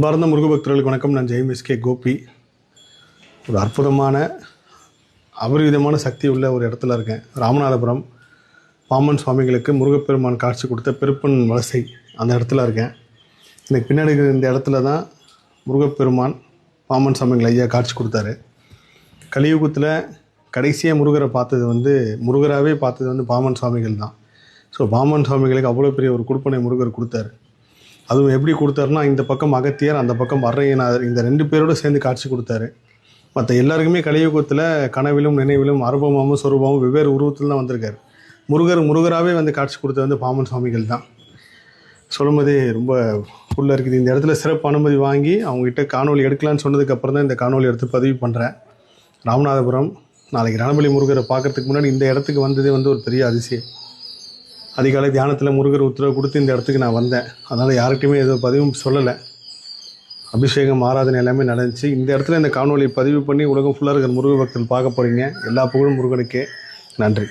அன்பார்ந்த முருக பக்தர்களுக்கு வணக்கம். நான் ஜெயம் கோபி. ஒரு அற்புதமான அபரிவிதமான சக்தி உள்ள ஒரு இடத்துல இருக்கேன். ராமநாதபுரம் பாம்பன் சுவாமிகளுக்கு முருகப்பெருமான் காட்சி கொடுத்த பெருப்பன் வலசை அந்த இடத்துல இருக்கேன். எனக்கு பின்னாடி இந்த இடத்துல தான் முருகப்பெருமான் பாம்பன் சுவாமிகள் ஐயா காட்சி கொடுத்தாரு. கலியுகத்தில் கடைசியாக முருகரை பார்த்தது முருகராகவே பார்த்தது பாம்பன் சுவாமிகள் தான். ஸோ பாம்பன் சுவாமிகளுக்கு அவ்வளோ பெரிய ஒரு கொடுப்பனை முருகர் கொடுத்தாரு. அதுவும் எப்படி கொடுத்தாருன்னா, இந்த பக்கம் அகத்தியர், அந்த பக்கம் அரையநாதர், இந்த 2 பேரோடு சேர்ந்து காட்சி கொடுத்தாரு. மற்ற எல்லாருக்குமே கலியுகத்தில் கனவிலும் நினைவிலும் அரூபமாகவும் சொரூபமும் வெவ்வேறு உருவத்தில் தான் வந்திருக்காரு. முருகராகவே காட்சி கொடுத்தது பாம்பன் சுவாமிகள் தான். சொல்லும்போதே ரொம்ப ஃபுல்லாக இருக்குது. இந்த இடத்துல சிறப்பு அனுமதி வாங்கி அவங்ககிட்ட காணொலி எடுக்கலான்னு சொன்னதுக்கப்புறம் தான் இந்த காணொலி எடுத்து பதிவு பண்ணுறேன். ராமநாதபுரம் நாளைக்கு ரணபலி முருகரை பார்க்குறதுக்கு முன்னாடி இந்த இடத்துக்கு வந்ததே ஒரு பெரிய அதிசயம். அதிகாலை தியானத்தில் முருகர் உத்தரவு கொடுத்து இந்த இடத்துக்கு நான் வந்தேன். அதனால் யார்கிட்டையுமே எதுவும் பதிவும் சொல்லலை. அபிஷேகம் ஆராதனை எல்லாமே நடந்துச்சு. இந்த இடத்துல இந்த காணொலியை பதிவு பண்ணி உலகம் ஃபுல்லாக இருக்கிற முருக பக்தர்கள் பார்க்க போகிறீங்க. எல்லா புகழும் முருகனுக்கே. நன்றி.